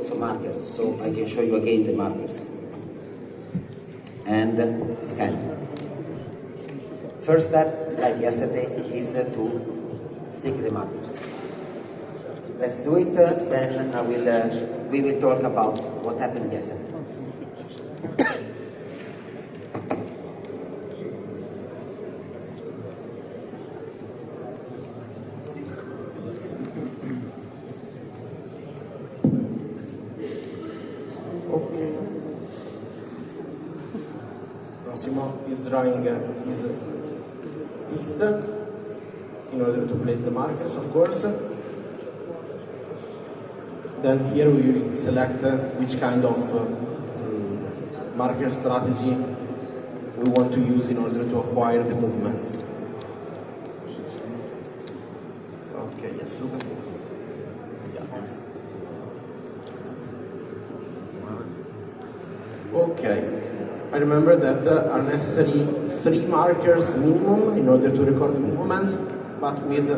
also markers, so I can show you again the markers. And scan. First step, like yesterday, is to stick the markers. Let's do it, then we will talk about what happened yesterday. Okay. Simone is drawing his teeth in order to place the markers, of course. Then here we will select which kind of marker strategy we want to use in order to acquire the movements. Okay, yes, Lucas. Yeah. Okay, I remember that are necessary 3 markers minimum in order to record the movements, but with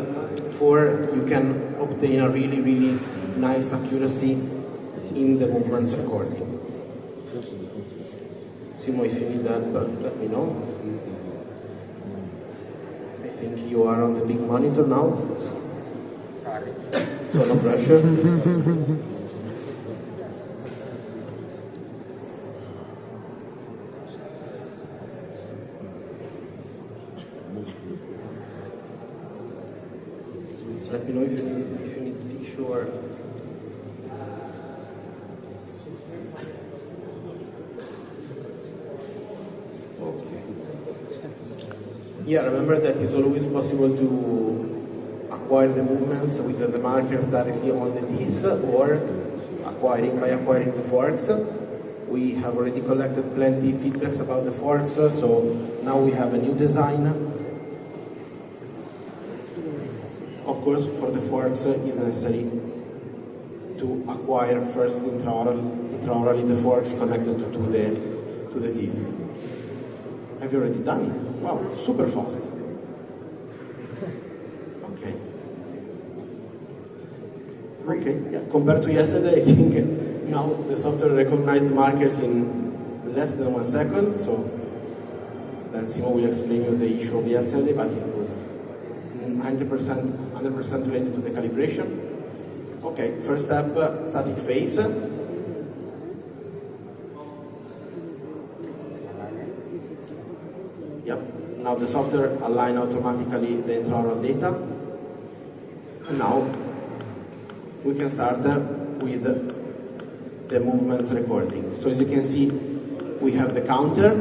4 you can obtain a really nice accuracy in the movements recording. Simo, if you need that, let me know. I think you are on the big monitor now. Sorry. So no pressure. Let me know if you need tissue or... Okay. Yeah, remember that it's always possible to acquire the movements with the markers directly on the teeth or by acquiring the forks. We have already collected plenty of feedbacks about the forks, so now we have a new design. Of course, for the forks, it's necessary to acquire first intraorally the forks connected to the teeth. Have you already done it? Wow, super fast. Okay. Okay, yeah, compared to yesterday, I think now the software recognized the markers in less than 1 second, so then Simone will explain you the issue of yesterday, but it was 100% related to the calibration. Okay, first step, static phase. Yep, now the software aligns automatically the intraoral data. And now we can start with the movements recording. So as you can see, we have the counter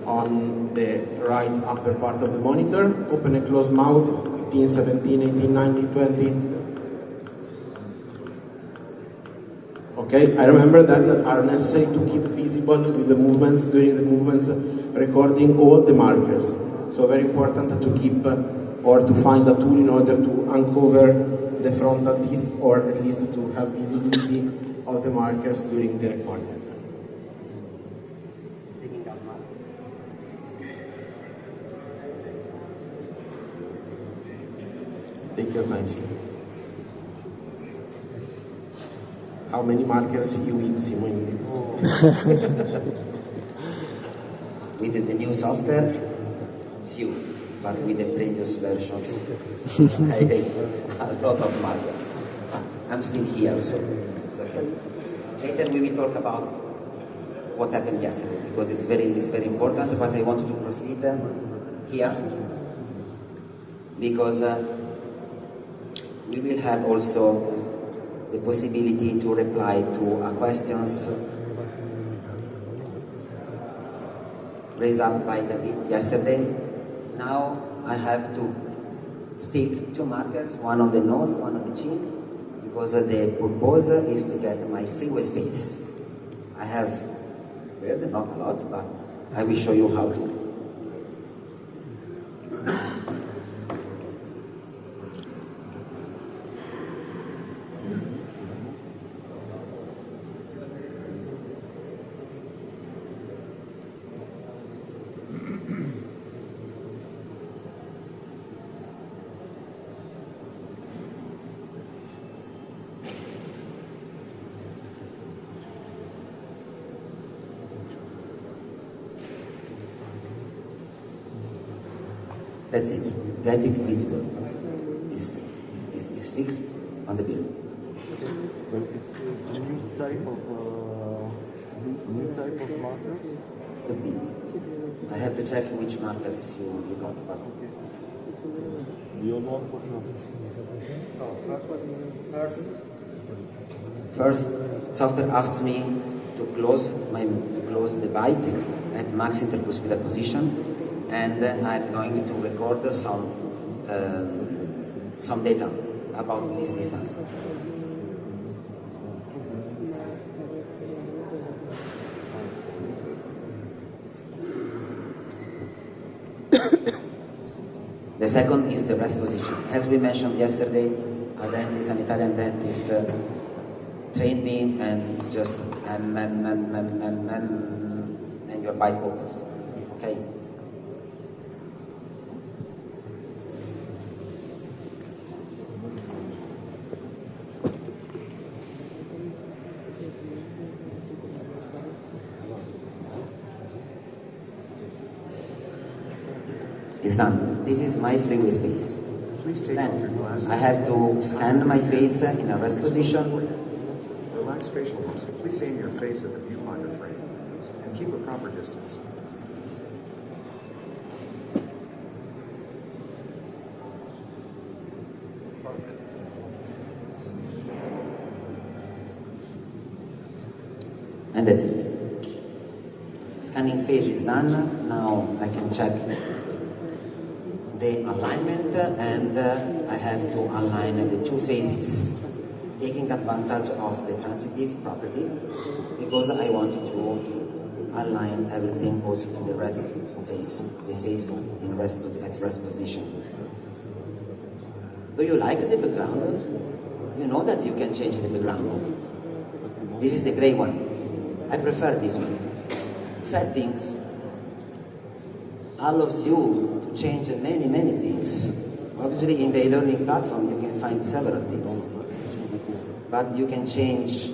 on the right upper part of the monitor, open and close mouth, 15, 17, 18, 19, 20. Okay, I remember that are necessary to keep visible with the movements, during the movements, recording all the markers. So very important to keep or to find a tool in order to uncover the frontal teeth, or at least to have visibility of the markers during the recording. Take your time, Simone. How many markers you eat, Simone? With the new software, few, but with the previous versions, I had a lot of markers. I'm still here, so it's okay. Later we will talk about what happened yesterday, because it's very important, but I wanted to proceed here, because we will have also the possibility to reply to questions raised up by David yesterday. Now I have to stick 2 markers, one on the nose, one on the chin, because the purpose is to get my freeway space. I have not a lot, but I will show you how to. That's it. Get it visible. Is fixed on the bill. Well, it's a new type of markers. Could be. I have to check which markers you got. But The old one? first, software asks me to close the byte at max intercuspidal position, and I'm going to record some data about this distance. The second is the rest position. As we mentioned yesterday, a dentist, an Italian dentist, trained me, and it's just and your bite opens. Okay. It's done. This is my freeway space. Please take off your Then glasses. I have to scan my face in a rest position. Relax facial muscle. Please aim your face at the viewfinder frame and keep a proper distance. And that's it. Scanning face is done. Now I can check the alignment, and I have to align the two faces, taking advantage of the transitive property, because I want to align everything also to the rest face, the face in at rest position. Do you like the background? You know that you can change the background. This is the gray one. I prefer this one. Settings allows you to change many things. Obviously, in the e-learning platform, you can find several things. But you can change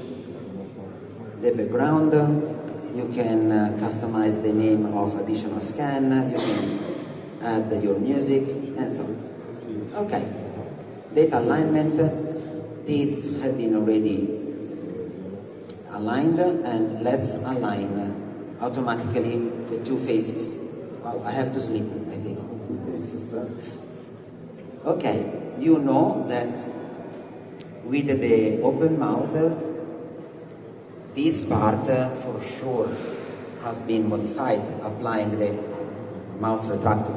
the background, you can customize the name of additional scan, you can add your music, and so on. Okay. Data alignment. These have been already aligned, and let's align automatically the two faces. Wow, I have to sleep, I think. Okay, you know that with the open mouth, this part for sure has been modified, applying the mouth retractor.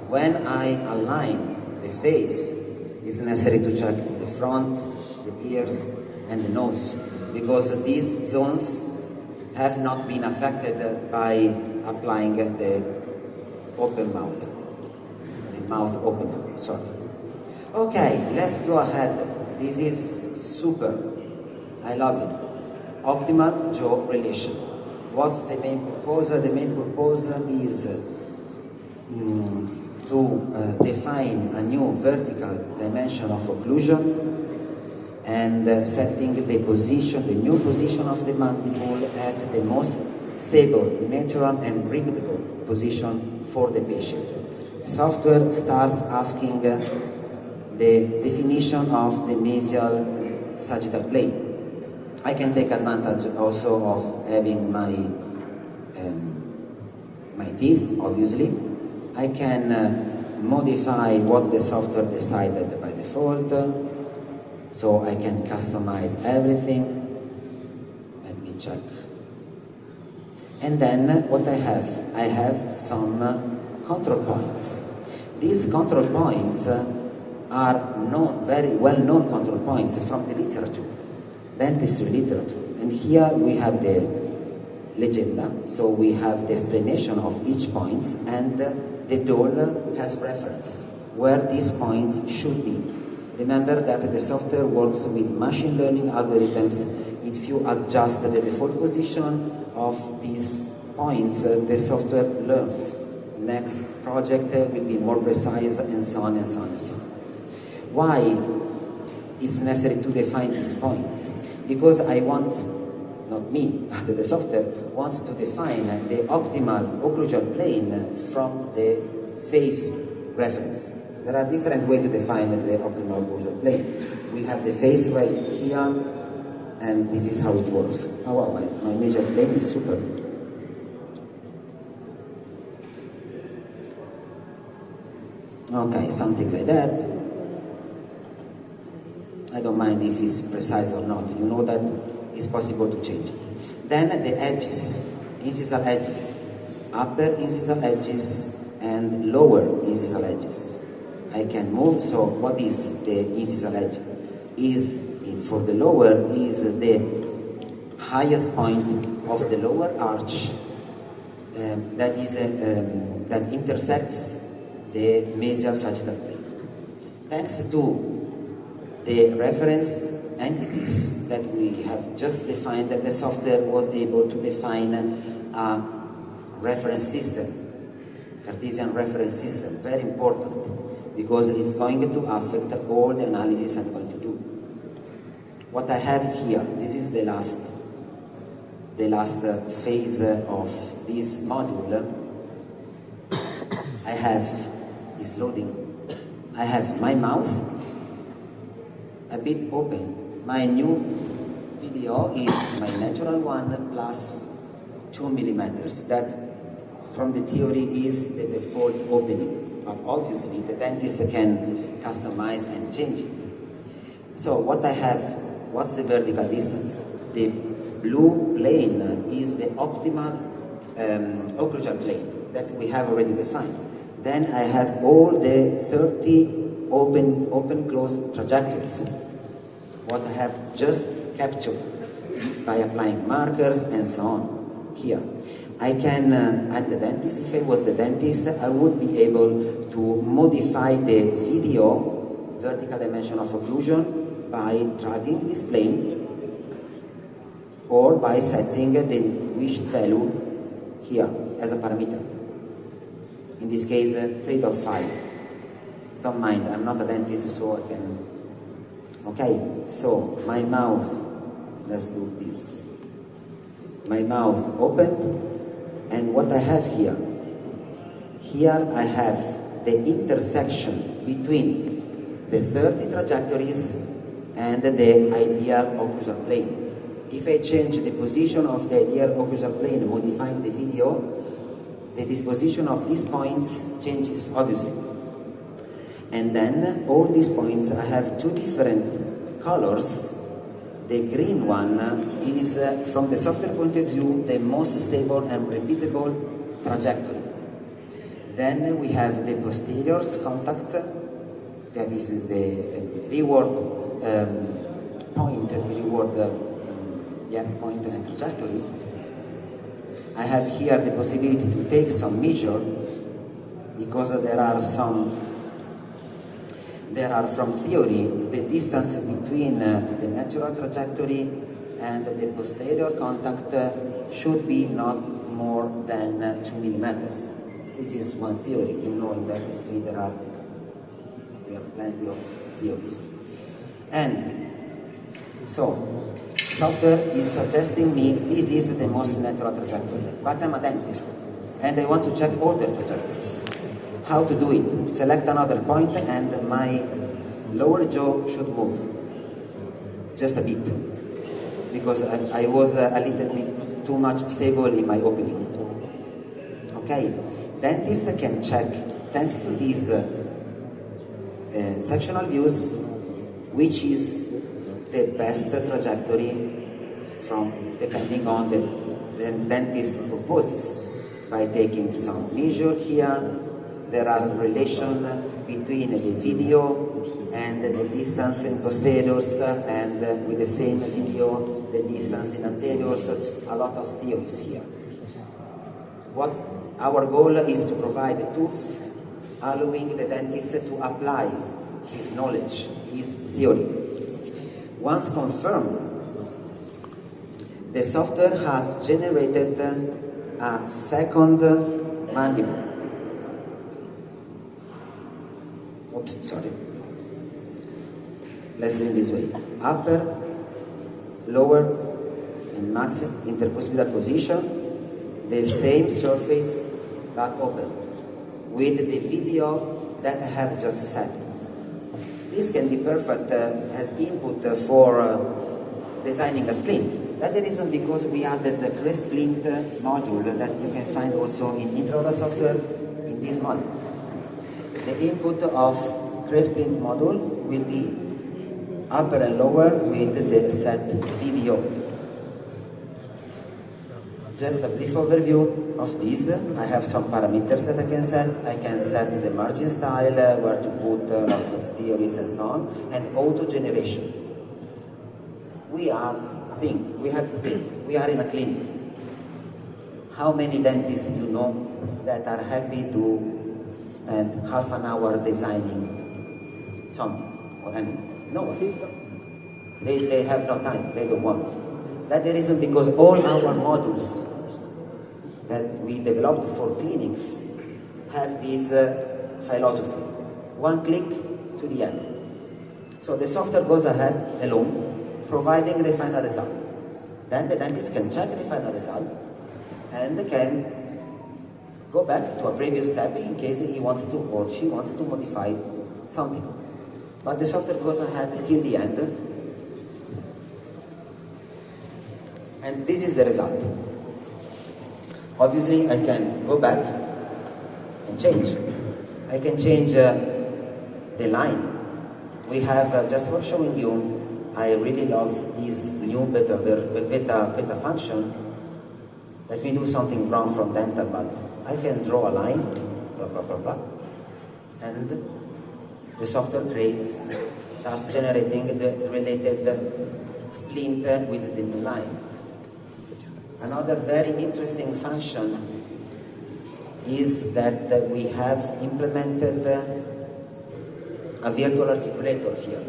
When I align the face, it's necessary to check the front, the ears, and the nose, because these zones have not been affected by applying the open mouth, the mouth opener, sorry. Okay, let's go ahead. This is super. I love it. Optimal jaw relation. What's the main purpose? The main purpose is to define a new vertical dimension of occlusion and setting the position, the new position of the mandible at the most stable, natural, and repeatable position for the patient. Software starts asking the definition of the mesial sagittal plane. I can take advantage also of having my teeth, obviously. I can modify what the software decided by default, so I can customize everything. Let me check. And then what I have some control points. These control points are very well-known control points from the literature, dentistry literature. And here we have the legenda, so we have the explanation of each point, and the DOL has reference where these points should be. Remember that the software works with machine learning algorithms. If you adjust the default position of these points, the software learns. Next project will be more precise, and so on and so on and so on. Why it's necessary to define these points? Because I want, not me, but the software wants to define the optimal occlusal plane from the face reference. There are different ways to define the optimal occlusal plane. We have the face right here, and this is how it works. Oh wow, my measure plane is super. Okay, something like that. I don't mind if it's precise or not. You know that it's possible to change it. Then the edges, incisal edges, upper incisal edges and lower incisal edges. I can move. So what is the incisal edge? For the lower is the highest point of the lower arch that intersects the mesial sagittal plane. Thanks to the reference entities that we have just defined, that the software was able to define a reference system, Cartesian reference system, very important, because it's going to affect all the analysis I'm going to do. What I have here, this is the last phase of this module. I have is loading. I have my mouth a bit open. My new video is my natural one plus 2 millimeters. That from the theory is the default opening, but obviously the dentist can customize and change it. So what I have, what's the vertical distance? The blue plane is the optimal occlusal plane that we have already defined. Then I have all the 30 open-close trajectories, what I have just captured by applying markers and so on here. I can, I'm the dentist, if I was the dentist, I would be able to modify the video vertical dimension of occlusion by dragging this plane or by setting the wished value here as a parameter. In this case, 3.5. Don't mind, I'm not a dentist, so I can... Okay, so my mouth, let's do this. My mouth open, and what I have here? Here I have the intersection between the 30 trajectories and the ideal occlusal plane. If I change the position of the ideal occlusal plane, modifying the video, the disposition of these points changes, obviously. And then all these points, I have two different colors. The green one is, from the software point of view, the most stable and repeatable trajectory. Then we have the posterior contact, that is the reward point, point and trajectory. I have here the possibility to take some measure, because there are from theory, the distance between the natural trajectory and the posterior contact should be not more than 2 millimeters. This is one theory. You know, in dentistry we have plenty of theories. And so, software is suggesting me this is the most natural trajectory, but I'm a dentist and I want to check all the trajectories. How to do it? Select another point and my lower jaw should move just a bit, because I was a little bit too much stable in my opening. Okay, dentist can check, thanks to these sectional views, which is the best trajectory from depending on the dentist proposes. By taking some measure here, there are relation between the video and the distance in posteriors, and with the same video, the distance in anteriors. So it's a lot of theories here. What our goal is to provide the tools allowing the dentist to apply his knowledge, his theory. Once confirmed, the software has generated a second mandible. Oops, sorry. Let's do it this way. Upper, lower, and max intercostal position, the same surface but open, with the video that I have just set. This can be perfect as input for designing a splint. That's the reason because we added the Create Splint module that you can find also in intraoral software in this module. The input of Create Splint module will be upper and lower with the set video. Just a brief overview of this. I have some parameters that I can set. I can set the margin style, where to put lots of theories and so on, and auto generation. We have to think. We are in a clinic. How many dentists do you know that are happy to spend half an hour designing something or anything? No one. They have no time. They don't want. That's the reason because all our modules that we developed for clinics have this philosophy. One click to the end. So the software goes ahead alone, providing the final result. Then the dentist can check the final result and can go back to a previous step in case he wants to or she wants to modify something. But the software goes ahead till the end. And this is the result. Obviously, I can go back and change. I can change the line. We have, just for showing you, I really love this new beta function. Let me do something wrong from dental, but I can draw a line, blah, blah, blah, blah. And the software starts generating the related splint with the new line. Another very interesting function is that we have implemented a virtual articulator here.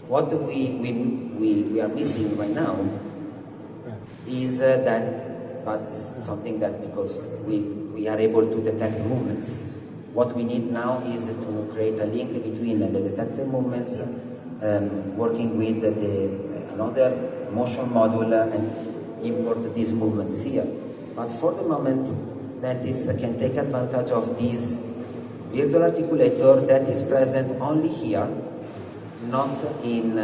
What we are missing right now is that, but it's something that because we are able to detect movements. What we need now is to create a link between the detected movements, working with another motion module and import these movements here. But for the moment, dentists can take advantage of this virtual articulator that is present only here, not in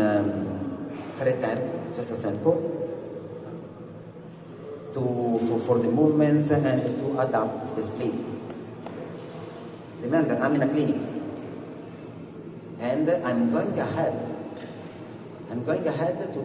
Cretemp, just a sample, for the movements and to adapt the split. Remember, I'm in a clinic, and I'm going ahead to